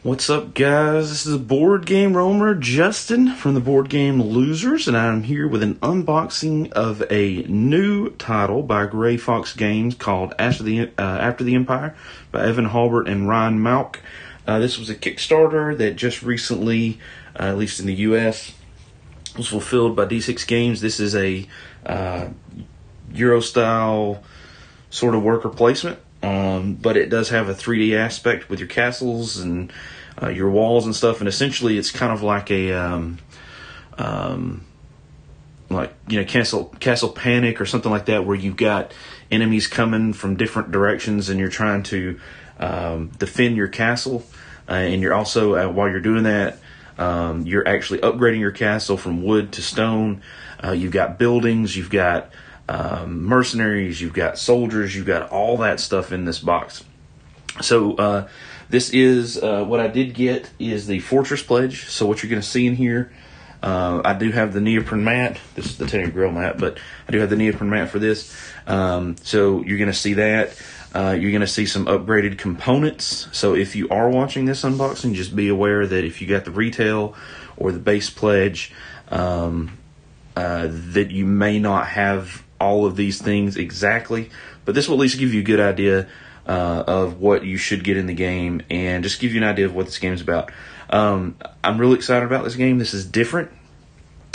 What's up, guys? This is Board Game Roamer Justin from the Board Game Losers, and I'm here with an unboxing of a new title by Gray Fox Games called After the Empire by Evan Halbert and Ryan Malk. This was a Kickstarter that just recently, at least in the U.S., was fulfilled by D6 Games. This is a Euro-style sort of worker placement. But it does have a 3D aspect with your castles and your walls and stuff, and essentially it's kind of like a Castle Panic or something like that, where you've got enemies coming from different directions and you're trying to defend your castle, and you're also while you're doing that, you're actually upgrading your castle from wood to stone. You've got buildings, you've got mercenaries, you've got soldiers, you've got all that stuff in this box. So this is what I did get is the Fortress Pledge. So what you're going to see in here, I do have the neoprene mat. This is the Tenny Grill mat, but I do have the neoprene mat for this. So you're going to see that. You're going to see some upgraded components. So if you are watching this unboxing, just be aware that if you got the retail or the base pledge, that you may not have all of these things exactly, but this will at least give you a good idea of what you should get in the game, and just give you an idea of what this game's about. I'm really excited about this game. This is different.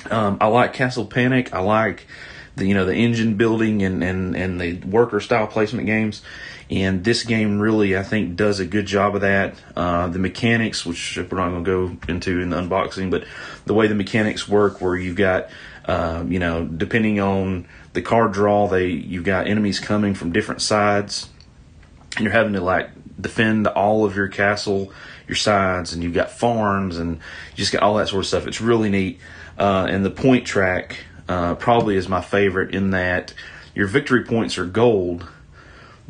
I like Castle Panic. I like the engine building and the worker style placement games, and this game really, I think, does a good job of that. The mechanics, which we're not going to go into in the unboxing, but the way the mechanics work, where you've got depending on the card draw, you've got enemies coming from different sides, and you're having to defend all of your castle, your sides, and you've got farms, and you just got all that sort of stuff. It's really neat. And the point track probably is my favorite, in that your victory points are gold,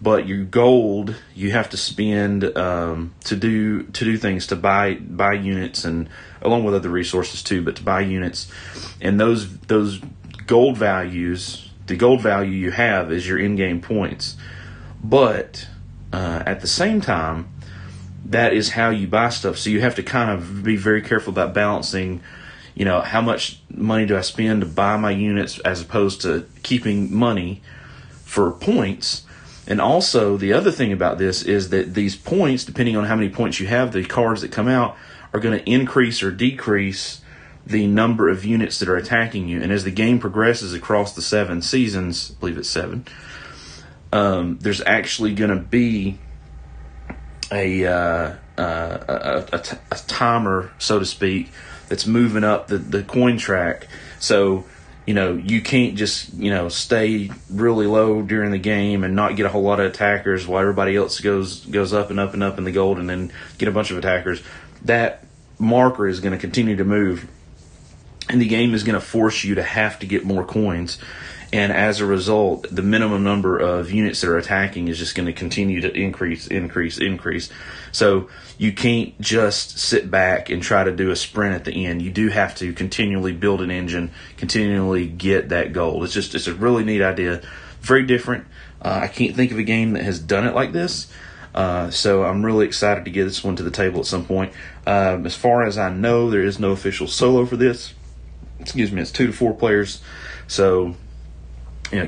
but your gold you have to spend to do things, to buy units, and along with other resources too, but to buy units. And those gold values, the gold value you have is your in-game points. But at the same time, that is how you buy stuff. So you have to kind of be very careful about balancing, how much money do I spend to buy my units, as opposed to keeping money for points. And also, the other thing about this is that these points, depending on how many points you have, the cards that come out are going to increase or decrease the number of units that are attacking you. And as the game progresses across the 7 seasons, I believe it's 7, there's actually going to be a timer, so to speak, that's moving up the coin track. So you can't just stay really low during the game and not get a whole lot of attackers while everybody else goes up and up and up in the gold, and then get a bunch of attackers. That marker is going to continue to move, and the game is going to force you to have to get more coins. And as a result, the minimum number of units that are attacking is just going to continue to increase. So you can't just sit back and try to do a sprint at the end. You do have to continually build an engine, continually get that gold. It's a really neat idea. Very different. I can't think of a game that has done it like this. So I'm really excited to get this one to the table at some point. As far as I know, there is no official solo for this. Excuse me, it's 2 to 4 players. So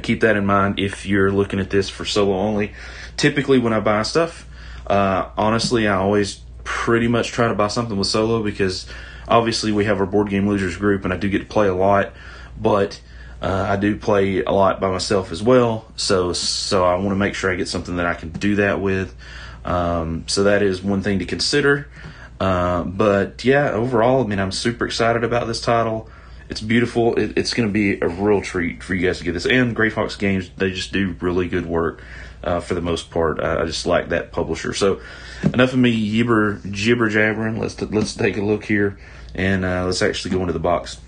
keep that in mind if you're looking at this for solo only. Typically, when I buy stuff, honestly, I always pretty much try to buy something with solo, because obviously we have our Board Game Losers group, and I do get to play a lot, but I do play a lot by myself as well. So I want to make sure I get something that I can do that with. So that is one thing to consider. But yeah, overall, I'm super excited about this title. It's beautiful. It's going to be a real treat for you guys to get this. And Gray Fox Games, they just do really good work for the most part. I just like that publisher. So enough of me jibber jabbering. Let's take a look here, and let's actually go into the box.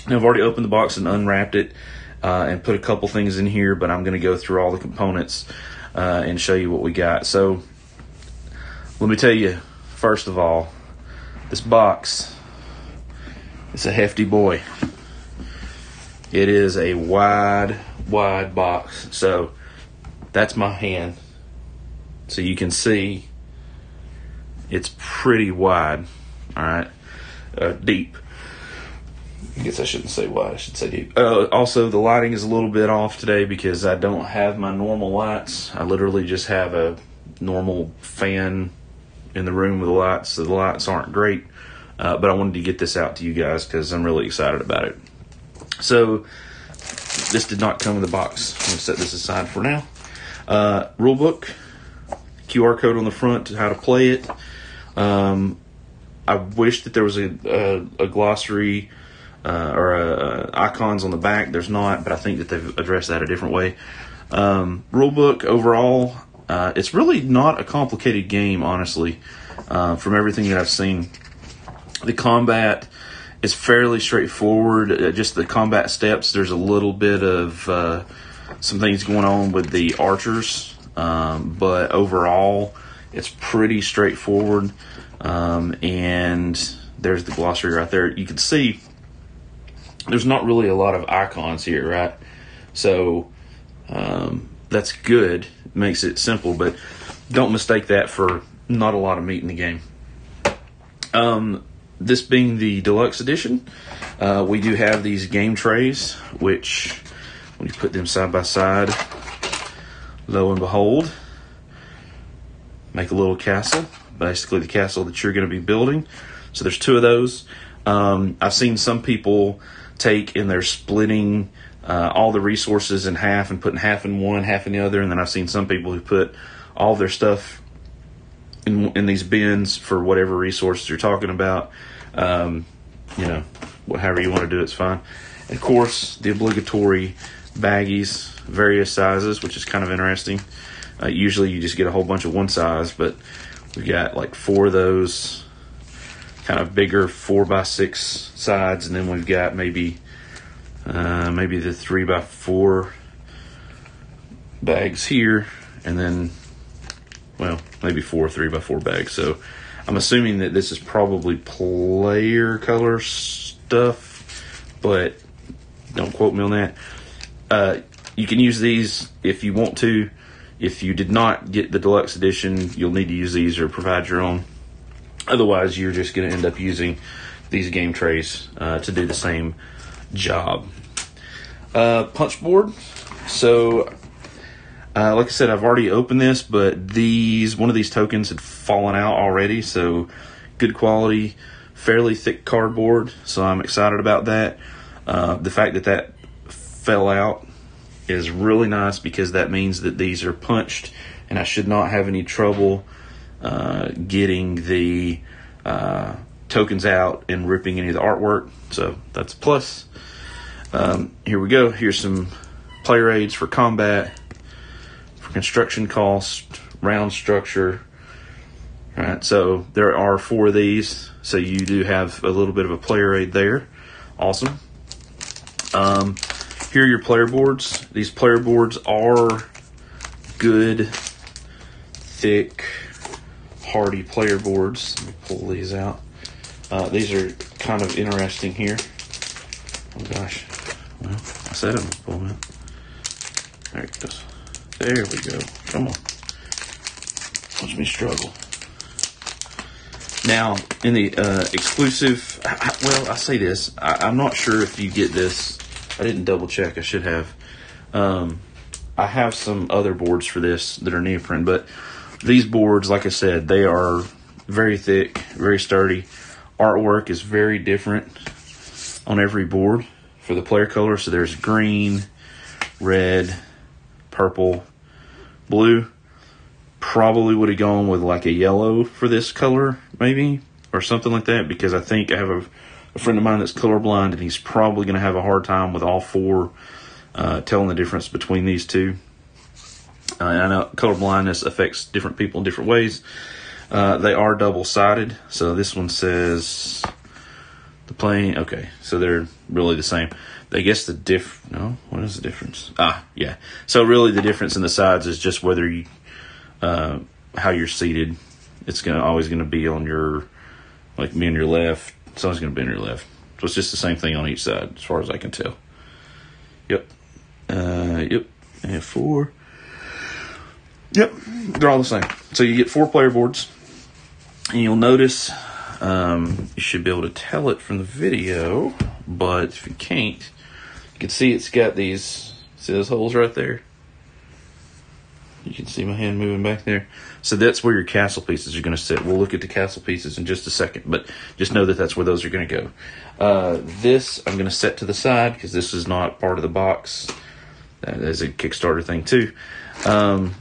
Now, I've already opened the box and unwrapped it and put a couple things in here, but I'm going to go through all the components and show you what we got. So let me tell you, first of all, this box, it's a hefty boy. It is a wide box. So that's my hand. So you can see it's pretty wide. All right, deep. I guess I shouldn't say wide. I should say deep. Also, the lighting is a little bit off today because I don't have my normal lights. I literally just have a normal fan in the room with the lights, so the lights aren't great. But I wanted to get this out to you guys because I'm really excited about it. So, this did not come in the box. I'm going to set this aside for now. Rulebook, QR code on the front to how to play it. I wish that there was a glossary or icons on the back. There's not, but I think that they've addressed that a different way. Rulebook overall, it's really not a complicated game, honestly, from everything that I've seen. The combat is fairly straightforward. Just the combat steps, there's a little bit of some things going on with the archers, but overall, it's pretty straightforward. And there's the glossary right there. You can see there's not really a lot of icons here, right? So that's good. It makes it simple, but don't mistake that for not a lot of meat in the game. This being the deluxe edition, we do have these game trays, which when you put them side by side, lo and behold, make a little castle, basically the castle that you're going to be building. So there's 2 of those. I've seen some people take and they're splitting all the resources in half and putting half in one, half in the other, and then I've seen some people who put all their stuff in these bins for whatever resources you're talking about. However you want to do it's fine. And of course, the obligatory baggies, various sizes, which is kind of interesting. Usually you just get a whole bunch of one size, but we got like 4 of those kind of bigger 4x6 sides, and then we've got maybe the 3x4 bags here, and then maybe 4 3x4 bags. So I'm assuming that this is probably player color stuff, but don't quote me on that. You can use these if you want to. If you did not get the deluxe edition, you'll need to use these or provide your own. Otherwise, you're just going to end up using these game trays to do the same job. Punch board. So, like I said, I've already opened this, but one of these tokens had fallen out already. So, good quality, fairly thick cardboard. So I'm excited about that. The fact that fell out is really nice because that means that these are punched, and I should not have any trouble getting the tokens out and ripping any of the artwork. So that's a plus. Here we go. Here's some player aids for combat, for construction cost, round structure. All right, so there are 4 of these, so you do have a little bit of a player aid there. Awesome. Here are your player boards. These player boards are good, thick, hardy player boards. Let me pull these out. These are kind of interesting here. Oh gosh. Well, I said I'm going to pull them out. There it goes. There we go. Come on. Watch me struggle. Now, in the exclusive, I say this. I'm not sure if you get this. I didn't double check. I should have. I have some other boards for this that are neoprene, but these boards, like I said, they are very thick, very sturdy. Artwork is very different on every board for the player color. So there's green, red, purple, blue. Probably would have gone with like a yellow for this color, maybe, or something like that, because I think I have a friend of mine that's colorblind, and he's probably going to have a hard time with all 4 telling the difference between these 2. I know colorblindness affects different people in different ways. They are double-sided, so this one says the plane. Okay, so they're really the same. I guess what is the difference? Yeah. So really the difference in the sides is just whether you, how you're seated. It's always going to be on your, like me on your left. It's always going to be on your left. So it's just the same thing on each side, as far as I can tell. Yep. Yep. And 4. Yep. They're all the same. So you get 4 player boards. And you'll notice, you should be able to tell it from the video, but if you can't, you can see it's got these, see those holes right there? You can see my hand moving back there. So that's where your castle pieces are going to sit. We'll look at the castle pieces in just a second, but just know that that's where those are going to go. This I'm going to set to the side because this is not part of the box. That is a Kickstarter thing too. The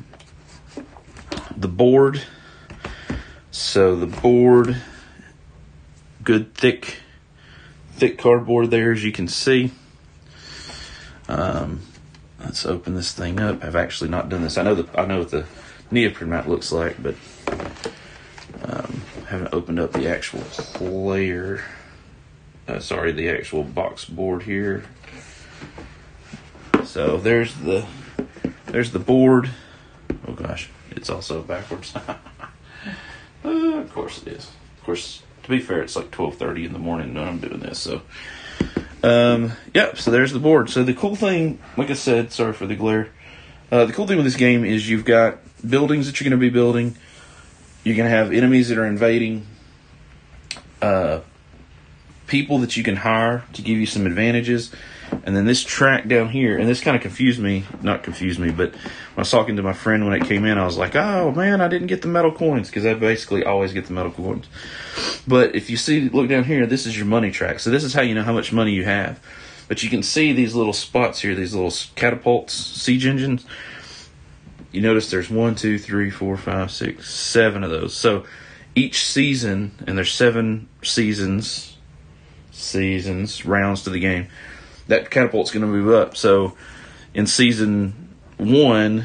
board. So the board, good thick cardboard there, as you can see. Let's open this thing up. I've actually not done this. I know what the neoprene mat looks like, but haven't opened up the actual player. The actual box board here. So there's the board. Oh gosh, it's also backwards. Of course it is. Of course, to be fair, it's like 12:30 in the morning when I'm doing this. So, so there's the board. So the cool thing, like I said, sorry for the glare. The cool thing with this game is you've got buildings that you're going to be building. You're going to have enemies that are invading. People that you can hire to give you some advantages. And then this track down here, and this kind of not confused me, but when I was talking to my friend when it came in, I was like, oh man, I didn't get the metal coins, because I basically always get the metal coins. But if you see, look down here, this is your money track. So this is how you know how much money you have. But you can see these little spots here, these little catapults, siege engines. You notice there's 1, 2, 3, 4, 5, 6, 7 of those. So each season, and there's 7 seasons, rounds to the game, that catapult's going to move up. So in season 1,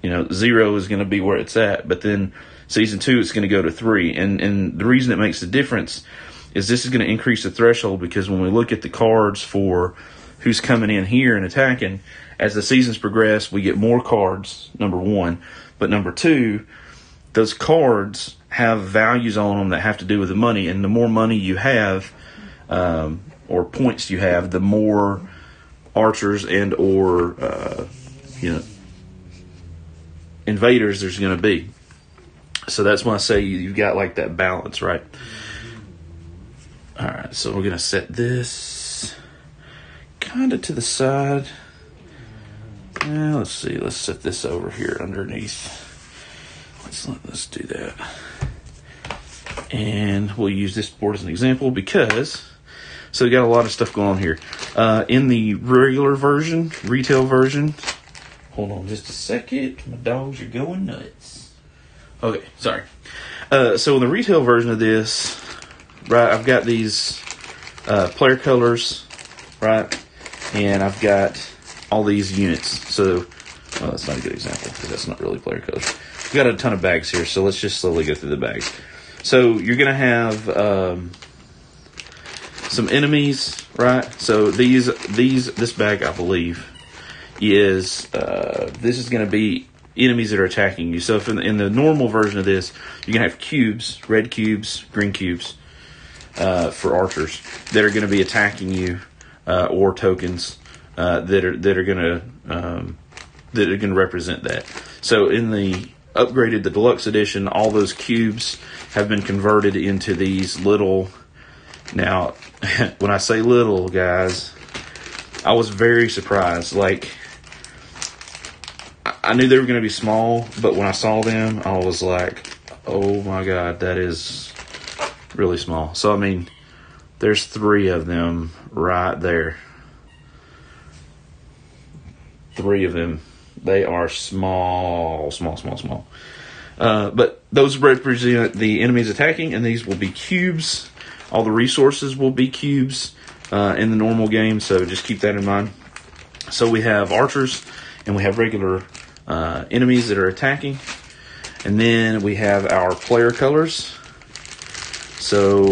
0 is going to be where it's at. But then season 2, it's going to go to 3. And the reason it makes a difference is this is going to increase the threshold, because when we look at the cards for who's coming in here and attacking, as the seasons progress, we get more cards, number 1. But number 2, those cards have values on them that have to do with the money. And the more money you have, or points you have, the more archers and or invaders there's going to be. So that's why I say you've got like that balance, right? All right, so we're going to set this kind of to the side. Let's see. Let's set this over here underneath. Let's do that. And we'll use this board as an example because... So we got a lot of stuff going on here. In the regular version, retail version, hold on just a second. My dogs are going nuts. Okay, sorry. So in the retail version of this, right, I've got these player colors, right, and I've got all these units. So, well, that's not a good example because that's not really player colors. We've got a ton of bags here, so let's just slowly go through the bags. So you're going to have... some enemies, right? So this bag, I believe, is this is going to be enemies that are attacking you. So if in the normal version of this, you're going to have cubes, red cubes, green cubes, for archers that are going to be attacking you, or tokens that are going to represent that. So in the upgraded, the deluxe edition, all those cubes have been converted into these little. Now, when I say little, guys, I was very surprised. Like, I knew they were going to be small, but when I saw them, I was like, oh my God, that is really small. So, I mean, there's 3 of them right there. 3 of them. They are small. But those represent the enemies attacking, and these will be cubes. All the resources will be cubes in the normal game, so just keep that in mind. So we have archers, and we have regular enemies that are attacking. And then we have our player colors. So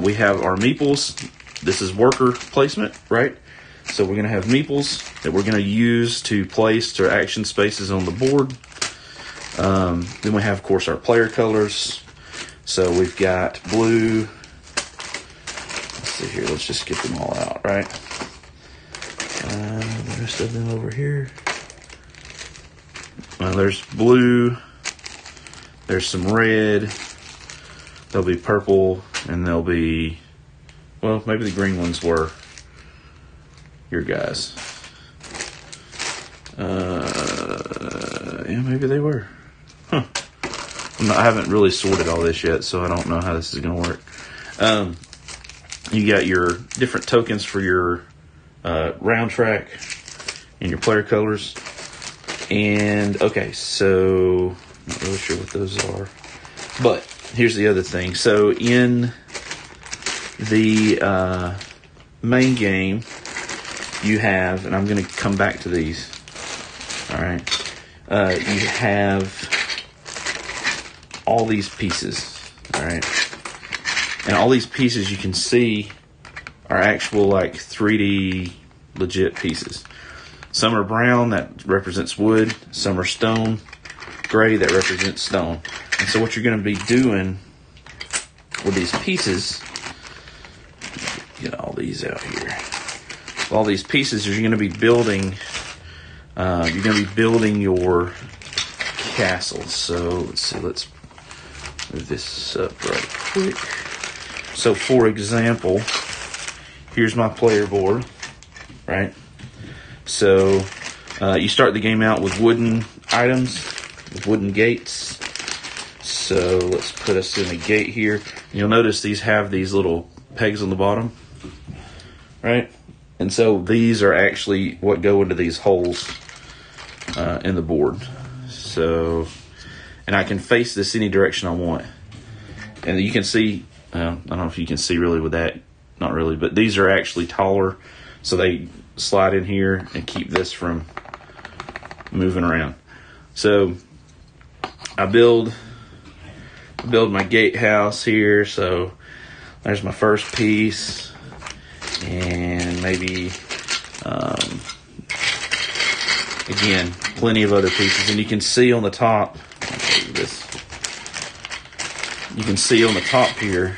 we have our meeples. This is worker placement, right? So we're going to have meeples that we're going to use to place to action spaces on the board. Then we have, of course, our player colors. So we've got blue. Here, let's just get them all out, right? The rest of them over here. Well, there's blue. There's some red. There'll be purple, and there'll be, well, maybe the green ones were your guys. Yeah, maybe they were. Huh. I haven't really sorted all this yet, so I don't know how this is going to work. You got your different tokens for your round track and your player colors. And, okay, so I'm not really sure what those are. But here's the other thing. So in the main game, you have, and I'm going to come back to these. All right. You have all these pieces. All right. And all these pieces you can see are actual like 3D legit pieces. Some are brown, that represents wood. Some are stone. Gray, that represents stone. And so what you're going to be doing with these pieces, get all these out here. All these pieces, you're going to be building. You're going to be building your castle. So let's see. Let's move this up right quick. So, for example, here's my player board, right? So you start the game out with wooden items, with wooden gates. So let's put us in a gate here. You'll notice these have these little pegs on the bottom, right? And so these are actually what go into these holes in the board. So, and I can face this any direction I want. And you can see, I don't know if you can see really with that, not really, but these are actually taller, so they slide in here and keep this from moving around. So I build my gatehouse here. So there's my first piece, and maybe again plenty of other pieces. And you can see on the top, you can see on the top here,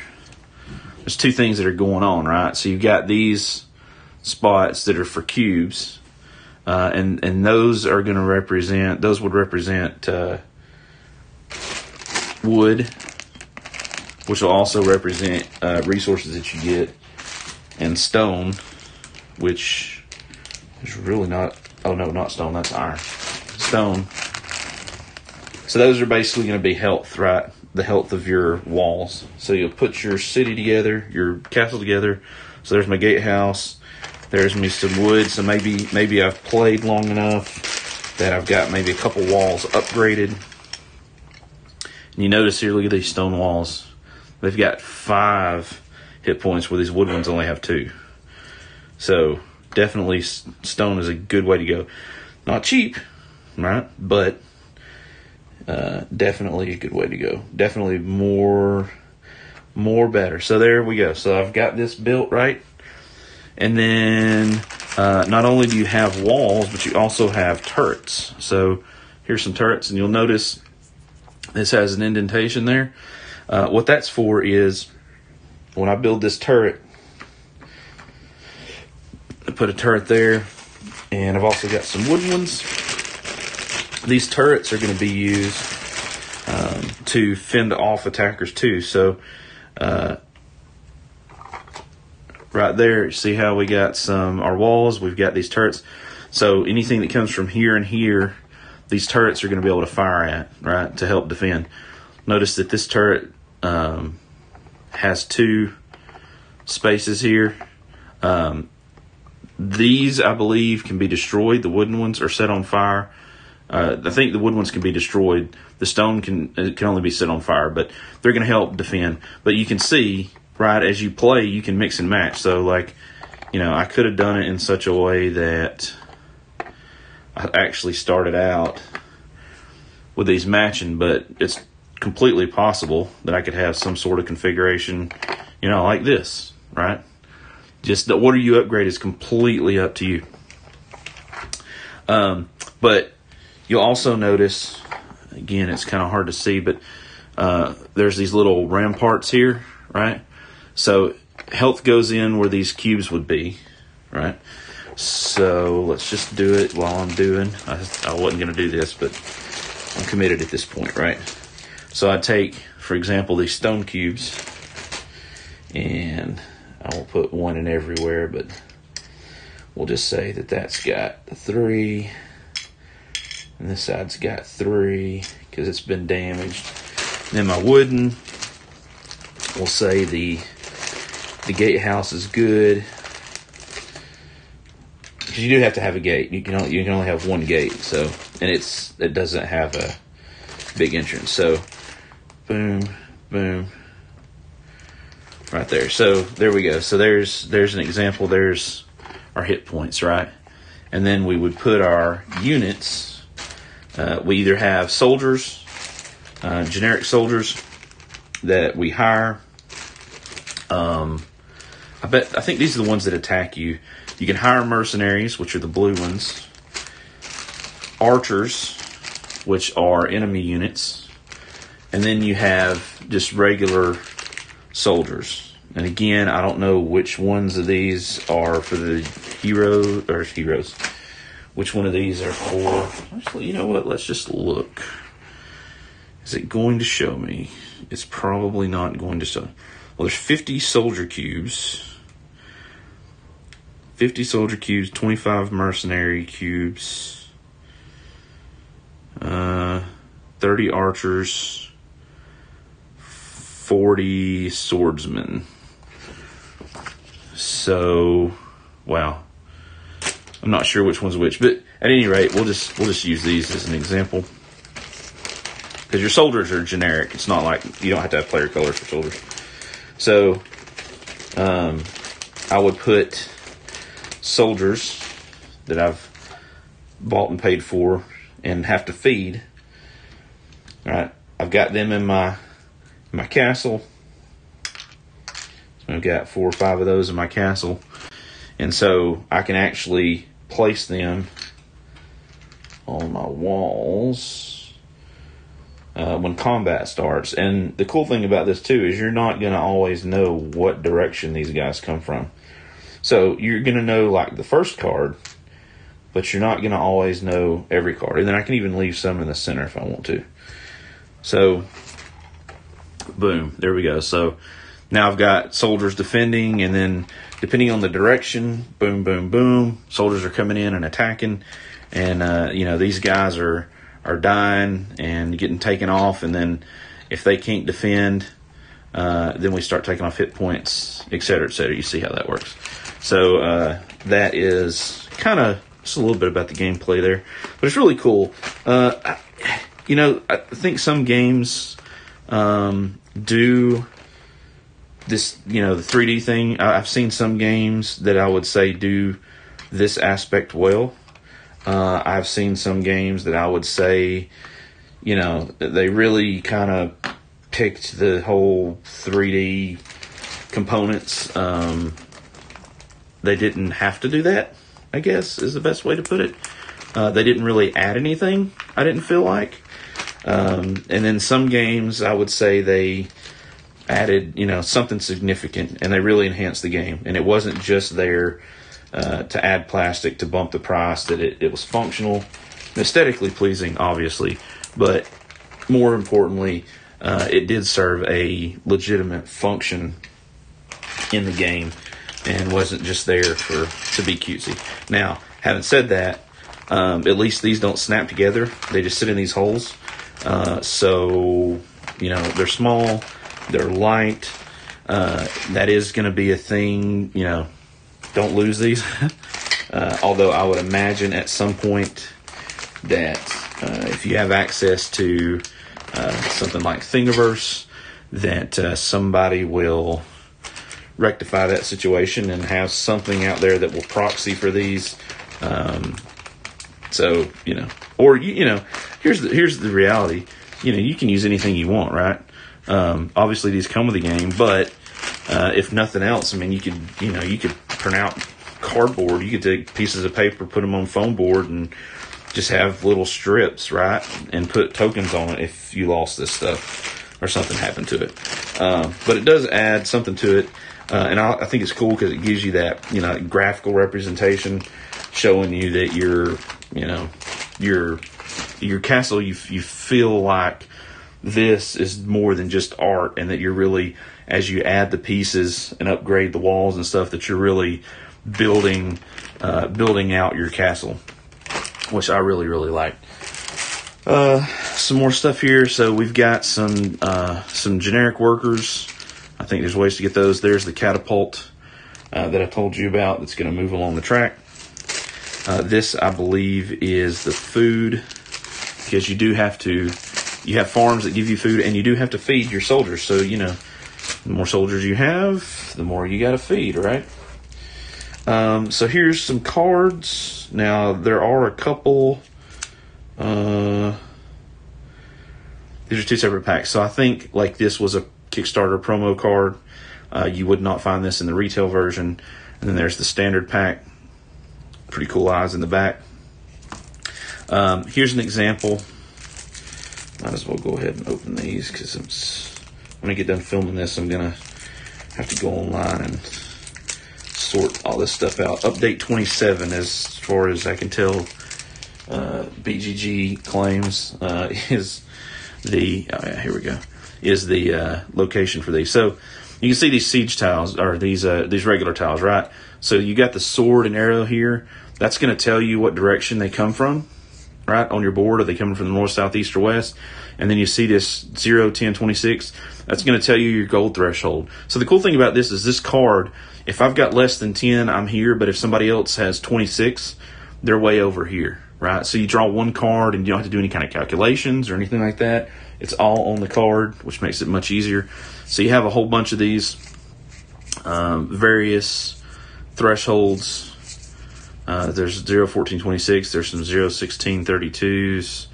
there's two things that are going on, right? So you've got these spots that are for cubes, and those are going to represent, those would represent wood, which will also represent resources that you get, and stone, which is really not, oh no, not stone, that's iron. Stone. So those are basically going to be health, right? The health of your walls. So you'll put your city together, your castle together. So there's my gatehouse. There's me some wood. So maybe I've played long enough that I've got maybe a couple walls upgraded. And you notice here, look at these stone walls. They've got 5 hit points where these wood ones only have 2. So definitely stone is a good way to go. Not cheap, right? But definitely a good way to go. Definitely more better. So there we go. So I've got this built, right? And then not only do you have walls, but you also have turrets. So here's some turrets, and you'll notice this has an indentation there. What that's for is when I build this turret, I put a turret there, and I've also got some wooden ones. These turrets are going to be used to fend off attackers too. So right there, see how we got our walls, we've got these turrets. So anything that comes from here and here, these turrets are going to be able to fire at, right, to help defend. Notice that this turret has 2 spaces here. These, I believe, can be destroyed. The wooden ones are set on fire. I think the wood ones can be destroyed. The stone can only be set on fire, but they're going to help defend. But you can see, right, as you play, you can mix and match. So, like, you know, I could have done it in such a way that I actually started out with these matching, but it's completely possible that I could have some sort of configuration, you know, like this, right? Just the order you upgrade is completely up to you. But you'll also notice, again, it's kind of hard to see, but there's these little ramparts here, right? So health goes in where these cubes would be, right? So let's just do it while I'm doing. I wasn't going to do this, but I'm committed at this point, right? So I take for example, these stone cubes, and I won't put one in everywhere, but we'll just say that that's got 3, and this side's got 3 because it's been damaged. And then my wooden, we'll say the gatehouse is good, because you do have to have a gate. You can only have one gate, so, and it doesn't have a big entrance. So boom, boom, right there. So there we go. So there's an example. There's our hit points, right? And then we would put our units. We either have soldiers, generic soldiers that we hire. I think these are the ones that attack you. You can hire mercenaries, which are the blue ones. Archers, which are enemy units. And then you have just regular soldiers. And again, I don't know which ones of these are for the heroes. Which one of these are for... Actually, you know what? Let's just look. Is it going to show me? It's probably not going to show. Well, there's 50 soldier cubes. 50 soldier cubes, 25 mercenary cubes, 30 archers, 40 swordsmen. So, wow. I'm not sure which one's which, but at any rate, we'll just use these as an example. Because your soldiers are generic. It's not like you don't have to have player colors for soldiers. So, I would put soldiers that I've bought and paid for and have to feed. All right, I've got them in my castle. So I've got 4 or 5 of those in my castle, and so I can actually place them on my walls when combat starts. And the cool thing about this too is you're not going to always know what direction these guys come from. So you're going to know like the first card, but you're not going to always know every card. And then I can even leave some in the center if I want to. So, boom, there we go. So now I've got soldiers defending, and then depending on the direction, boom, boom, boom, soldiers are coming in and attacking. And, these guys are dying and getting taken off. And then if they can't defend, then we start taking off hit points, et cetera, et cetera. You see how that works. So that is kind of just a little bit about the gameplay there, but it's really cool. I think some games do this, the 3D thing. I've seen some games that I would say do this aspect well. I've seen some games that I would say, they really kind of picked the whole 3D components. They didn't have to do that, I guess, is the best way to put it. They didn't really add anything, I didn't feel like. And then some games, I would say they added, something significant, and they really enhanced the game. And it wasn't just there to add plastic to bump the price, that it was functional, aesthetically pleasing, obviously. But more importantly, it did serve a legitimate function in the game, and wasn't just there to be cutesy. Now, having said that, at least these don't snap together. They just sit in these holes. So, they're small, they're light. That is going to be a thing, don't lose these. Although I would imagine at some point that if you have access to something like Thingiverse, that somebody will rectify that situation and have something out there that will proxy for these. So, here's the reality. You can use anything you want, right? Obviously these come with the game, but if nothing else, you could print out cardboard. You could take pieces of paper, put them on foam board, and just have little strips, right? And put tokens on it if you lost this stuff or something happened to it. But it does add something to it. And I think it's cool because it gives you that, graphical representation, showing you that your castle, you feel like this is more than just art, and that you're really, as you add the pieces and upgrade the walls and stuff, that you're really building out your castle, which I really, really like. Some more stuff here. So we've got some generic workers. I think there's ways to get those. There's the catapult that I told you about that's going to move along the track. This, I believe, is the food, because you have farms that give you food, and you do have to feed your soldiers. So, the more soldiers you have, the more you got to feed, right? So here's some cards. Now, there are a couple. These are two separate packs. So I think like this was a Kickstarter promo card. You would not find this in the retail version. And then there's the standard pack. Pretty cool eyes in the back. Here's an example. Might as well go ahead and open these, because when I get done filming this, I'm going to have to go online and sort all this stuff out. Update 27, as far as I can tell, BGG claims, is the, here we go, is the location for these. So you can see these siege tiles, or these regular tiles, right? So you got the sword and arrow here. That's going to tell you what direction they come from, right, on your board. Are they coming from the north, south, east, or west? And then you see this 0, 10, 26. That's going to tell you your gold threshold. So the cool thing about this is this card, if I've got less than 10, I'm here. But if somebody else has 26, they're way over here, right? So you draw one card, and you don't have to do any kind of calculations or anything like that. It's all on the card, which makes it much easier. So you have a whole bunch of these various thresholds. There's 0, 14, 26. There's some 0, 16, 32s.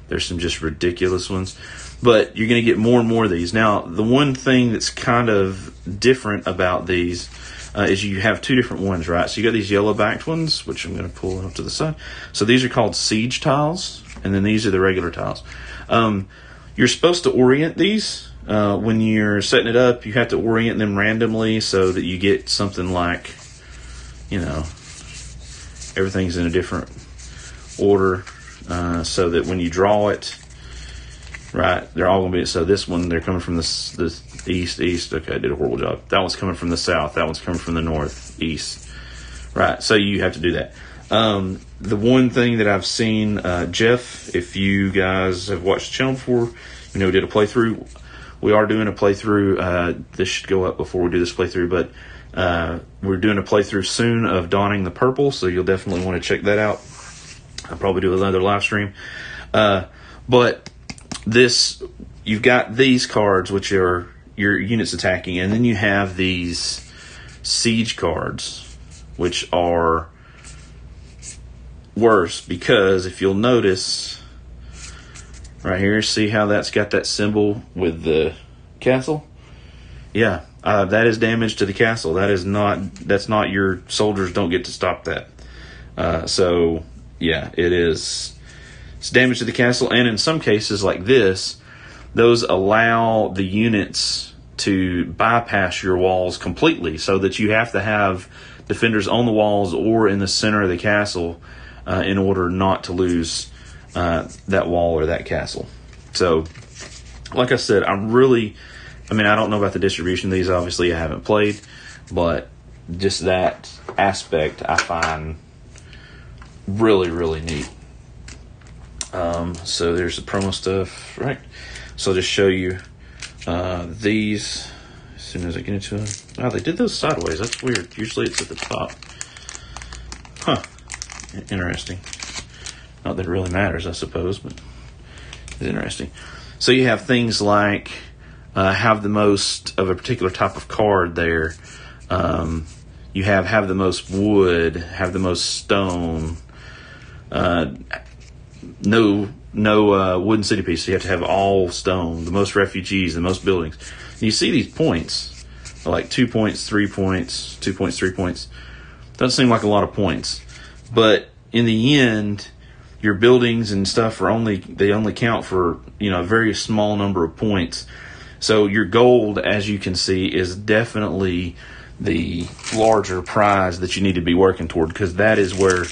There's some just ridiculous ones. But you're going to get more and more of these. Now, the one thing that's kind of different about these is you have two different ones, right? So you got these yellow-backed ones, which I'm going to pull up to the side. So these are called siege tiles, and then these are the regular tiles. You're supposed to orient these. When you're setting it up, you have to orient them randomly so that you get something like, everything's in a different order, so that when you draw it, right, they're all going to be, so this one, they're coming from the east. Okay, I did a horrible job. That one's coming from the south. That one's coming from the north, east. Right, so you have to do that. The one thing that I've seen, Jeff, if you guys have watched the channel before, we did a playthrough. We are doing a playthrough. This should go up before we do this playthrough, but we're doing a playthrough soon of Donning the Purple, so you'll definitely want to check that out. I'll probably do another live stream. But this, you've got these cards, which are your units attacking, and then you have these siege cards, which are worse, because if you'll notice right here, see how that's got that symbol with the castle? Yeah, that is damage to the castle. That's not your soldiers don't get to stop that. So yeah, it's damage to the castle, and in some cases like this, those allow the units to bypass your walls completely, so that you have to have defenders on the walls or in the center of the castle in order not to lose that wall or that castle. So, like I said, I don't know about the distribution of these. Obviously, I haven't played, but just that aspect I find really, really neat. So there's the promo stuff, right? So I'll just show you these as soon as I get into them. Oh, they did those sideways. That's weird. Usually it's at the top. Huh. Interesting. Not that it really matters, I suppose, but it's interesting. So you have things like have the most of a particular type of card there. You have the most wood, have the most stone. No wooden city piece. So you have to have all stone, the most refugees, the most buildings. And you see these points, like 2 points, 3 points, 2 points, 3 points. Doesn't seem like a lot of points, but in the end, your buildings and stuff they only count for a very small number of points. So your gold, as you can see, is definitely the larger prize that you need to be working toward, because that is where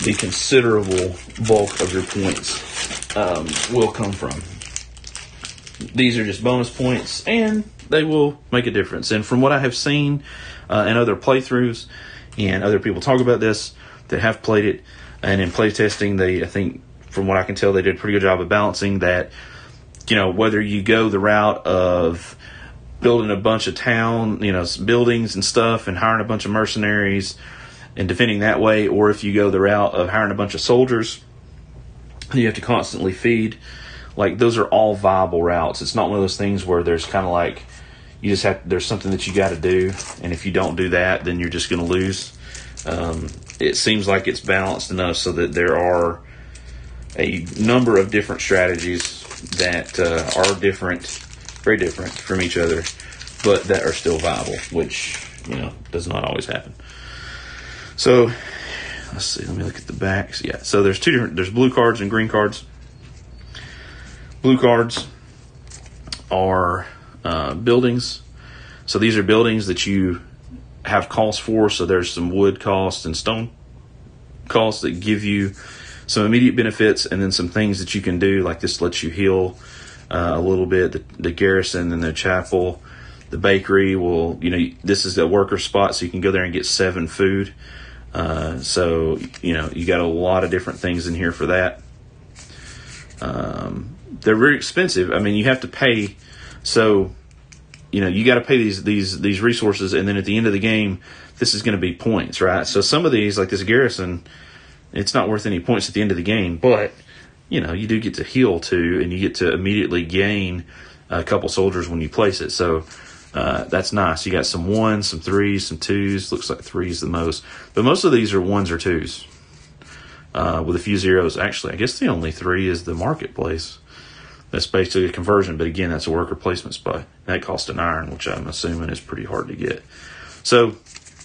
the considerable bulk of your points will come from. these are just bonus points, and they will make a difference. And from what I have seen in other playthroughs and other people talk about this that have played it, and in playtesting, I think, from what I can tell, they did a pretty good job of balancing that. Whether you go the route of building a bunch of buildings and stuff and hiring a bunch of mercenaries and defending that way, or if you go the route of hiring a bunch of soldiers you have to constantly feed, like, those are all viable routes. It's not one of those things where there's kind of like there's something that you got to do, and if you don't do that, then you're just going to lose. It seems like it's balanced enough so that there are a number of different strategies that are different, very different from each other, but that are still viable, which, does not always happen. So, let's see, let me look at the backs. Yeah, so there's there's blue cards and green cards. Blue cards are buildings. So these are buildings that you have costs for. So there's some wood costs and stone costs that give you some immediate benefits, and then some things that you can do, like this lets you heal a little bit. The garrison and the chapel, the bakery will, this is a worker spot, so you can go there and get 7 food. So, you got a lot of different things in here for that. They're very expensive. I mean, you have to pay. So, you got to pay these resources, and then at the end of the game, this is going to be points, right? So some of these, like this garrison, it's not worth any points at the end of the game, but, you do get to heal too, and you get to immediately gain a couple soldiers when you place it. So that's nice. You got some 1s, some 3s, some 2s. Looks like 3's the most. But most of these are 1s or 2s with a few 0s. Actually, I guess the only 3 is the marketplace. That's basically a conversion, but again, that's a worker placement spot. That costs an iron, which I'm assuming is pretty hard to get. So,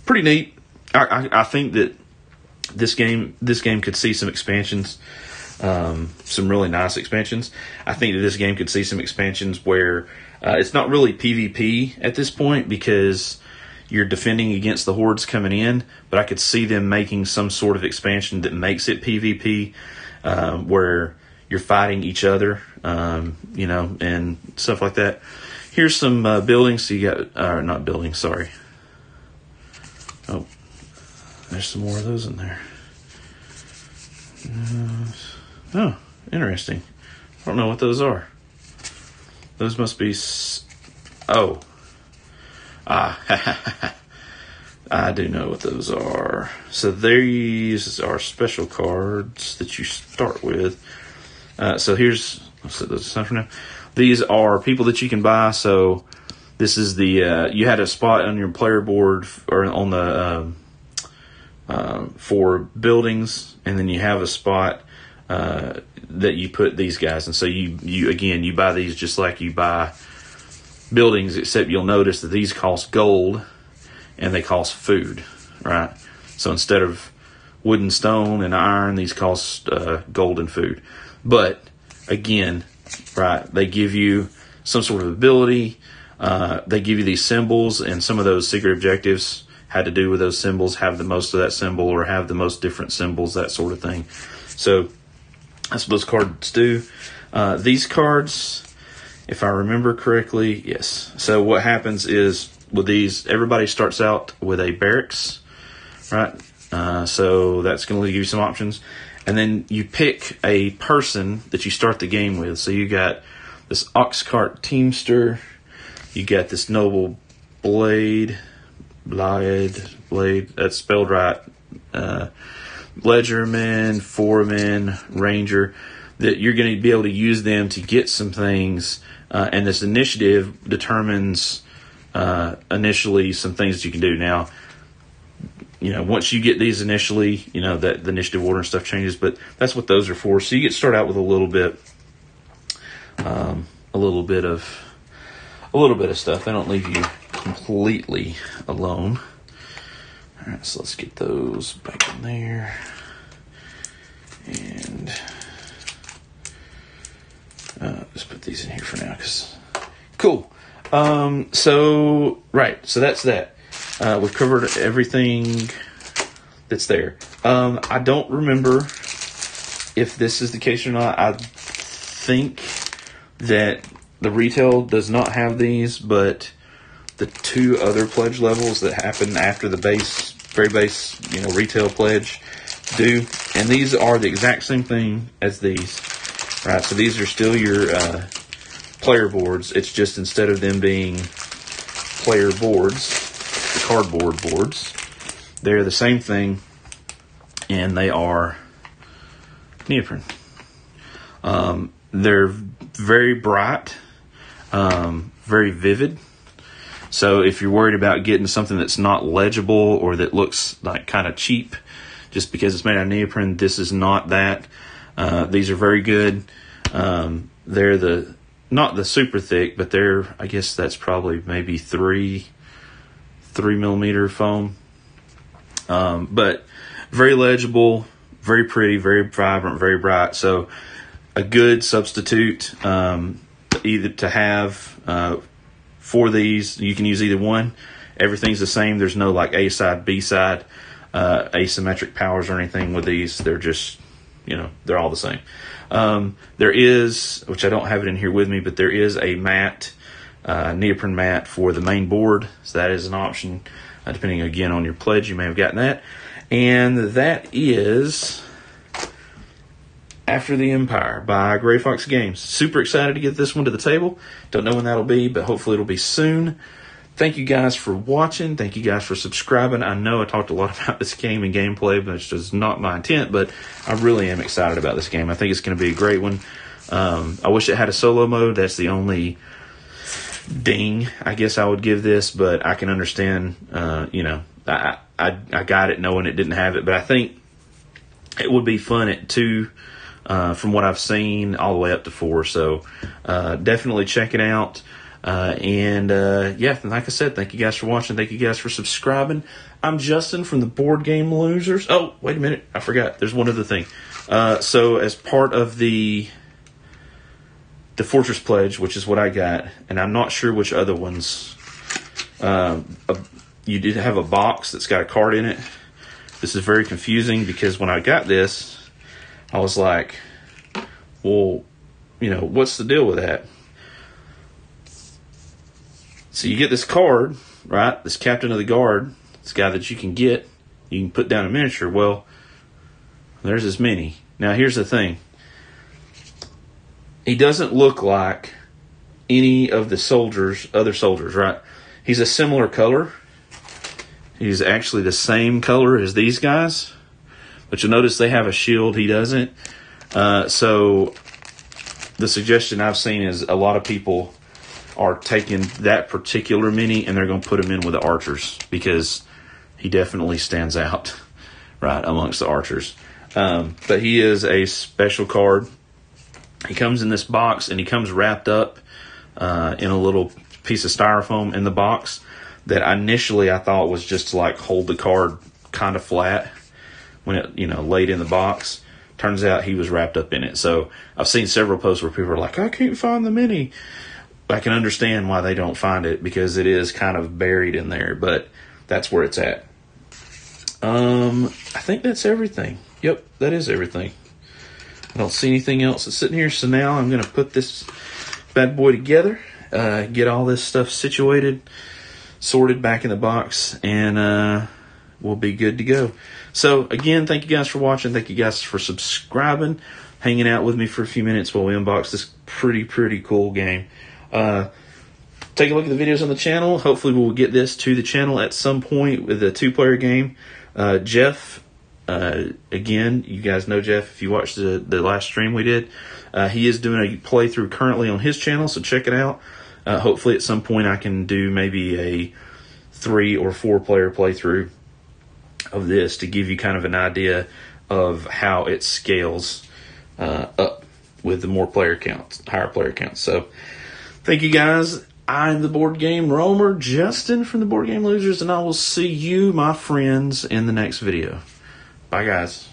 pretty neat. I think that this game could see some expansions, some really nice expansions. I think that this game could see some expansions where it's not really PvP at this point because you're defending against the hordes coming in, but I could see them making some sort of expansion that makes it PvP, where you're fighting each other, and stuff like that. Here's some buildings. So you got, not buildings, sorry. Oh, there's some more of those in there. Oh, interesting. I don't know what those are. Those must be... I do know what those are. So these are special cards that you start with. So here's... I'll set those aside for now. These are people that you can buy. So this is the... you had a spot on your player board or on the... for buildings, and then you have a spot that you put these guys, and so you buy these just like you buy buildings, except you'll notice that these cost gold and they cost food, right? So instead of wood and stone and iron, these cost gold and food. But again, right, they give you some sort of ability. They give you these symbols, and some of those secret objectives had to do with those symbols, have the most of that symbol or have the most different symbols, that sort of thing. So that's what those cards do. These cards, if I remember correctly, yes. So what happens is with these, everybody starts out with a barracks, right? So that's going to give you some options. And then you pick a person that you start the game with. So you got this ox cart teamster, you got this noble blade, that's spelled right, ledgerman, foreman, ranger, that you're going to be able to use them to get some things, and this initiative determines initially some things that you can do. Now, once you get these initially, that the initiative order and stuff changes, but that's what those are for. So you get started out with a little bit of stuff. They don't leave you completely alone. All right, so let's get those back in there. And just put these in here for now, cool. So that's that. We've covered everything that's there. I don't remember if this is the case or not. I think that the retail does not have these, but the 2 other pledge levels that happen after the base, very base, retail pledge do. And these are the exact same thing as these, right? So these are still your player boards. It's just instead of them being player boards, the cardboard boards, they're the same thing, and they are neoprene. They're very bright, very vivid. So if you're worried about getting something that's not legible or that looks like kind of cheap just because it's made out of neoprene, this is not that. These are very good. They're not the super thick, but they're, I guess that's probably maybe 3 millimeter foam. But very legible, very pretty, very vibrant, very bright. So a good substitute either to have for these. You can use either one. Everything's the same. There's no like A side, B side, asymmetric powers or anything with these. They're just, they're all the same. There is, which I don't have it in here with me, but there is a mat, neoprene mat for the main board. So that is an option, depending again on your pledge. You may have gotten that. And that is After the Empire by Gray Fox Games. Super excited to get this one to the table. Don't know when that'll be, but hopefully it'll be soon. Thank you guys for watching. Thank you guys for subscribing. I know I talked a lot about this game and gameplay, but it's just not my intent. But I really am excited about this game. I think it's going to be a great one. I wish it had a solo mode. That's the only ding I guess I would give this, but I can understand. I got it knowing it didn't have it, but I think it would be fun at 2. From what I've seen, all the way up to 4. So definitely check it out. Yeah, like I said, thank you guys for watching. Thank you guys for subscribing. I'm Justin from the Board Game Losers. Oh, wait a minute. I forgot. There's one other thing. So as part of the Fortress Pledge, which is what I got, and I'm not sure which other ones, you did have a box that's got a card in it. This is very confusing because when I got this, I was like, well, what's the deal with that? So you get this card, right? This Captain of the Guard, this guy that you can get. You can put down a miniature. Well, there's this mini. Now, here's the thing. He doesn't look like any of the other soldiers, right? He's a similar color. He's actually the same color as these guys. But you'll notice they have a shield. He doesn't. So the suggestion I've seen is a lot of people are taking that particular mini and they're going to put him in with the archers because he definitely stands out, right, amongst the archers. But he is a special card. He comes in this box and he comes wrapped up in a little piece of styrofoam in the box that initially I thought was just to like hold the card kind of flat when it, laid in the box. Turns out he was wrapped up in it. So I've seen several posts where people are like, I can't find the mini. I can understand why they don't find it because it is kind of buried in there, but that's where it's at. I think that's everything. Yep, that is everything. I don't see anything else that's sitting here. So now I'm going to put this bad boy together, get all this stuff situated, sorted back in the box, and we'll be good to go. So again, thank you guys for watching. Thank you guys for subscribing, hanging out with me for a few minutes while we unbox this pretty cool game. Take a look at the videos on the channel. Hopefully we'll get this to the channel at some point with a 2-player game. Jeff, again, you guys know Jeff if you watched the last stream we did. He is doing a playthrough currently on his channel, so check it out. Hopefully at some point I can do maybe a 3 or 4-player playthrough of this to give you kind of an idea of how it scales up with the more player counts, higher player counts. So thank you guys. I'm the Board Game Roamer, Justin from the Board Game Losers, and I will see you, my friends, in the next video. Bye, guys.